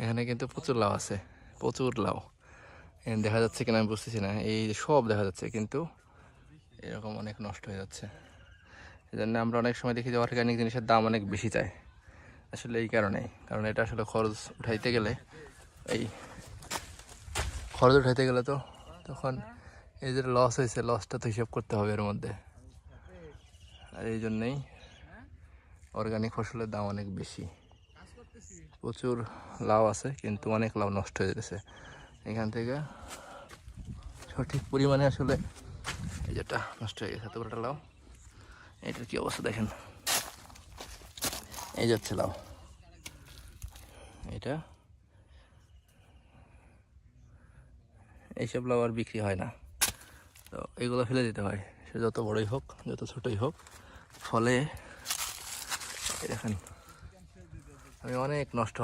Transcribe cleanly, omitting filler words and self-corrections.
এখানে কিন্তু প্রচুর লাউ আছে, প্রচুর লাউ। এখানে দেখা যাচ্ছে কিনা আমি বুঝতেছি না, এই সব দেখা যাচ্ছে কিন্তু এরকম অনেক নষ্ট হয়ে যাচ্ছে। এই জন্য আমরা অনেক সময় দেখি যে অর্গানিক জিনিসের দাম অনেক বেশি চায়, আসলে এই কারণেই। কারণ এটা আসলে খরচ উঠাইতে গেলে, এই খরচ উঠাইতে গেলে তো তখন এই যে লস হয়েছে, লসটা তো হিসাব করতে হবে এর মধ্যে। আর এই জন্যেই অর্গানিক ফসলের দাম অনেক বেশি। প্রচুর লাউ আছে কিন্তু অনেক লাউ নষ্ট হয়ে যেতেছে। এখান থেকে সঠিক পরিমাণে আসলে এই যেটা নষ্ট হয়ে গেছে, এত বড়টা লাউ। এটার কি অবস্থা দেখেন, এই যাচ্ছে লাউ। এটা এইসব লাউ আর বিক্রি হয় না, তো এগুলো ফেলে দিতে হয়, সে যত বড়ই হোক যত ছোটই হোক। ফলে দেখেন আমি অনেক নষ্ট